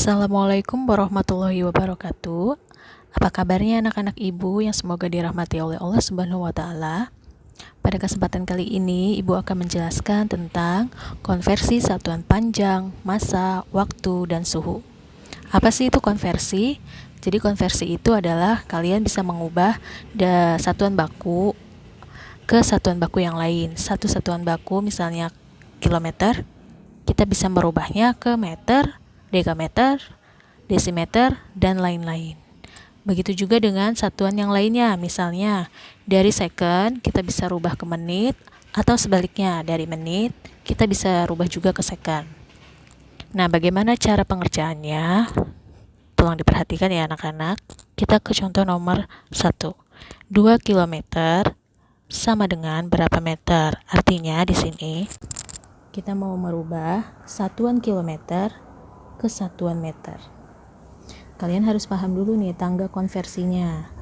Assalamualaikum warahmatullahi wabarakatuh. Apa kabarnya anak-anak ibu yang semoga dirahmati oleh Allah Subhanahu wa taala? Pada kesempatan kali ini, ibu akan menjelaskan tentang konversi satuan panjang, massa, waktu, dan suhu. Apa sih itu konversi? Jadi konversi itu adalah kalian bisa mengubah satuan baku ke satuan baku yang lain. Satu satuan baku misalnya kilometer, kita bisa merubahnya ke meter, dekameter, desimeter, dan lain-lain. Begitu juga dengan satuan yang lainnya, misalnya dari second kita bisa rubah ke menit, atau sebaliknya dari menit kita bisa rubah juga ke second. Nah, bagaimana cara pengerjaannya? Tolong diperhatikan ya anak-anak. Kita ke contoh nomor 1. 2 km sama dengan berapa meter? Artinya di sini kita mau merubah satuan kilometer ke satuan meter. Kalian harus paham dulu nih tangga konversinya.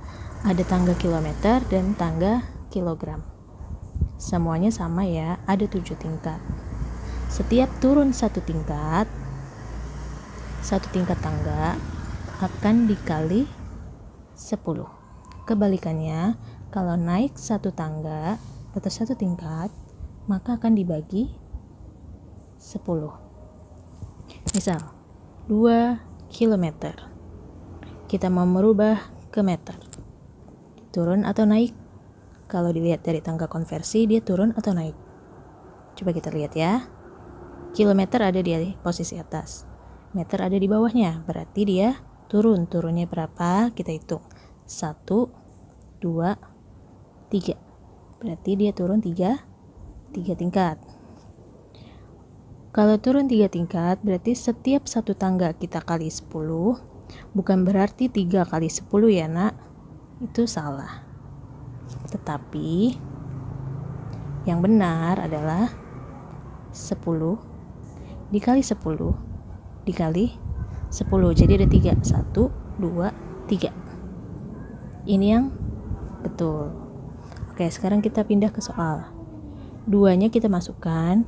Ada tangga kilometer dan tangga kilogram. Semuanya sama ya, ada 7 tingkat. Setiap turun satu tingkat tangga akan dikali 10. Kebalikannya, kalau naik satu tangga atau satu tingkat, maka akan dibagi 10. Misal 2 km, kita mau merubah ke meter, turun atau naik? Kalau dilihat dari tangga konversi, dia turun atau naik? Coba kita lihat ya. Kilometer ada di posisi atas, meter ada di bawahnya, berarti dia turunnya berapa? Kita hitung 1, 2, 3, berarti dia turun 3 tingkat. Kalau turun 3 tingkat, berarti setiap satu tangga kita kali 10, bukan berarti 3 kali 10 ya nak, itu salah. Tetapi yang benar adalah 10 dikali 10 dikali 10, jadi ada 3, 1, 2, 3. Ini yang betul. Oke, sekarang kita pindah ke soal. 2-nya kita masukkan,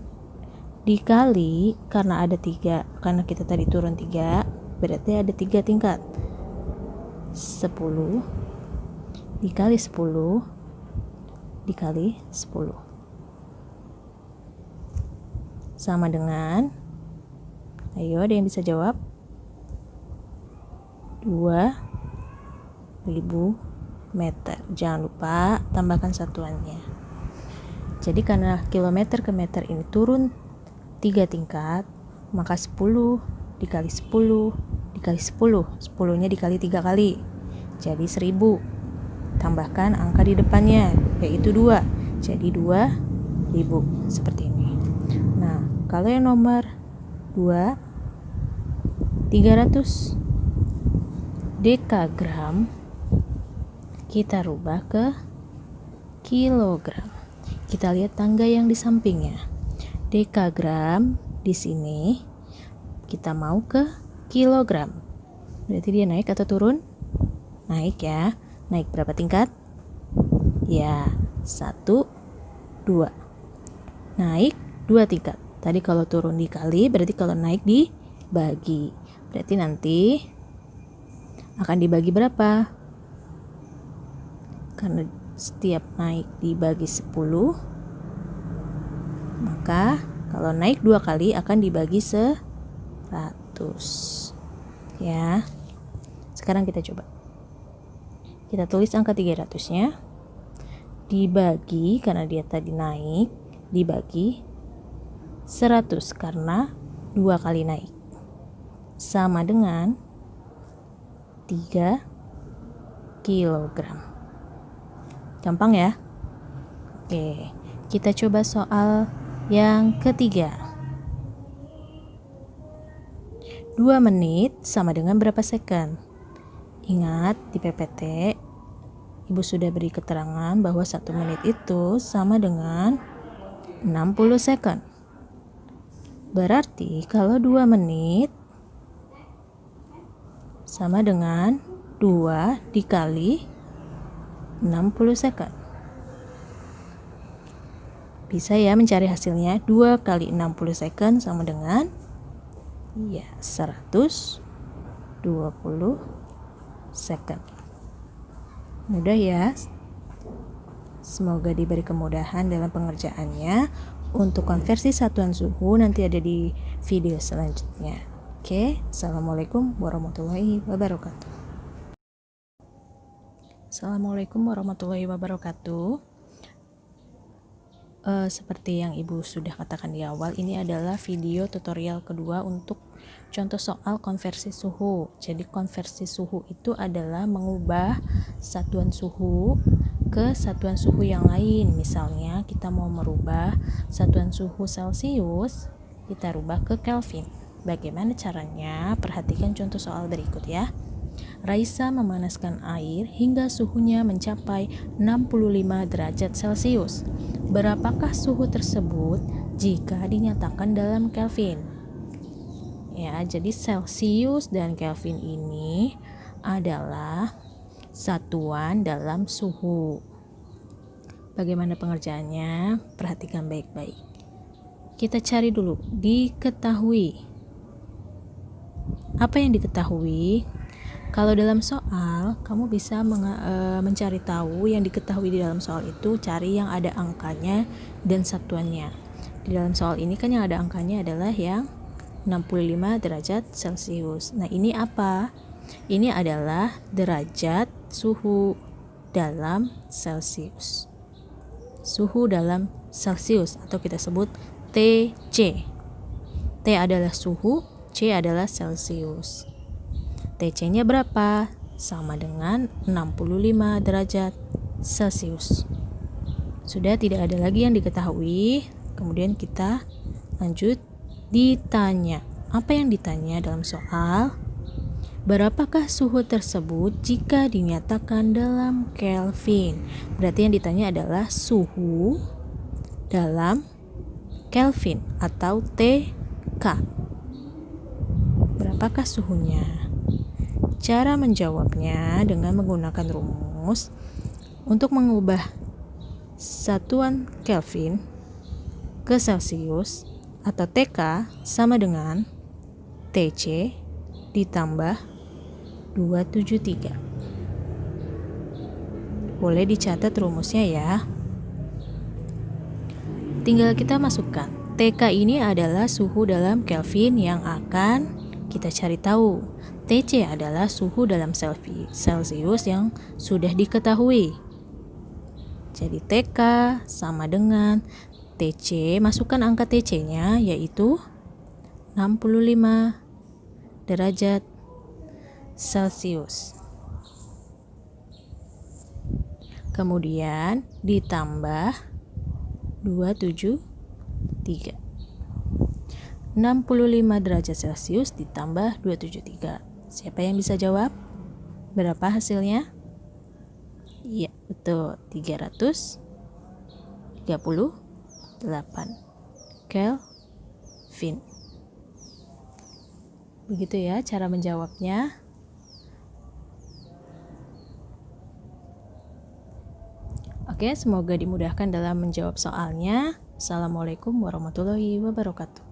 dikali, karena ada 3, karena kita tadi turun 3, berarti ada 3 tingkat. 10 dikali 10 dikali 10 sama dengan, ayo ada yang bisa jawab? 2000 meter. Jangan lupa tambahkan satuannya. Jadi karena kilometer ke meter ini turun 3 tingkat, maka 10 dikali 10 dikali 10, 10-nya dikali 3 kali, jadi 1000. Tambahkan angka di depannya, yaitu 2, jadi 2000, seperti ini. Nah, kalau yang nomor 2, 300 dekagram, kita rubah ke kilogram. Kita lihat tangga yang di sampingnya. Dekagram di sini kita mau ke kilogram. Berarti dia naik atau turun? Naik ya. Naik berapa tingkat? Ya, 1, 2. Naik 2 tingkat. Tadi kalau turun dikali, berarti kalau naik dibagi. Berarti nanti akan dibagi berapa? Karena setiap naik dibagi 10, maka kalau naik 2 kali akan dibagi 100. Ya. Sekarang kita coba. Kita tulis angka 300-nya dibagi, karena dia tadi naik, dibagi 100 karena 2 kali naik, sama dengan 3 kilogram. Gampang ya? Oke, kita coba soal yang ketiga. 2 menit sama dengan berapa second? Ingat, di PPT Ibu sudah beri keterangan bahwa 1 menit itu sama dengan 60 second. Berarti kalau 2 menit sama dengan 2 dikali 60 second. Bisa ya mencari hasilnya. 2 kali 60 second sama dengan 100 20 second. Mudah ya. Semoga diberi kemudahan dalam pengerjaannya. Untuk konversi satuan suhu nanti ada di video selanjutnya. Oke, Assalamualaikum warahmatullahi wabarakatuh. Assalamualaikum warahmatullahi wabarakatuh. Seperti yang Ibu sudah katakan di awal, ini adalah video tutorial kedua untuk contoh soal konversi suhu. Jadi konversi suhu itu adalah mengubah satuan suhu ke satuan suhu yang lain. Misalnya kita mau merubah satuan suhu Celcius, kita rubah ke Kelvin. Bagaimana caranya? Perhatikan contoh soal berikut ya. Raisa memanaskan air hingga suhunya mencapai 65 derajat Celcius. Berapakah suhu tersebut jika dinyatakan dalam Kelvin? Ya, jadi Celcius dan Kelvin ini adalah satuan dalam suhu. Bagaimana pengerjaannya? Perhatikan baik-baik. Kita cari dulu, diketahui. Apa yang diketahui? Kalau dalam soal, kamu bisa mencari tahu yang diketahui di dalam soal itu, cari yang ada angkanya dan satuannya. Di dalam soal ini kan yang ada angkanya adalah yang 65 derajat Celcius. Nah, ini apa? Ini adalah derajat suhu dalam Celcius. Suhu dalam Celcius atau kita sebut TC. T adalah suhu, C adalah Celcius. TC-nya berapa? Sama dengan 65 derajat Celcius. Sudah tidak ada lagi yang diketahui. Kemudian kita lanjut ditanya. Apa yang ditanya dalam soal? Berapakah suhu tersebut jika dinyatakan dalam Kelvin? Berarti yang ditanya adalah suhu dalam Kelvin atau TK. Berapakah suhunya? Cara menjawabnya dengan menggunakan rumus untuk mengubah satuan Kelvin ke Celcius atau TK sama dengan TC ditambah 273. Boleh dicatat rumusnya ya. Tinggal kita masukkan. TK ini adalah suhu dalam Kelvin yang akan kita cari tahu. TC adalah suhu dalam Celcius yang sudah diketahui. Jadi TK sama dengan TC, masukkan angka TC-nya yaitu 65 derajat Celcius. Kemudian ditambah 273. 65 derajat Celcius ditambah 273. Siapa yang bisa jawab? Berapa hasilnya? Iya, betul. 338 Kelvin. Begitu ya cara menjawabnya. Oke, semoga dimudahkan dalam menjawab soalnya. Assalamualaikum warahmatullahi wabarakatuh.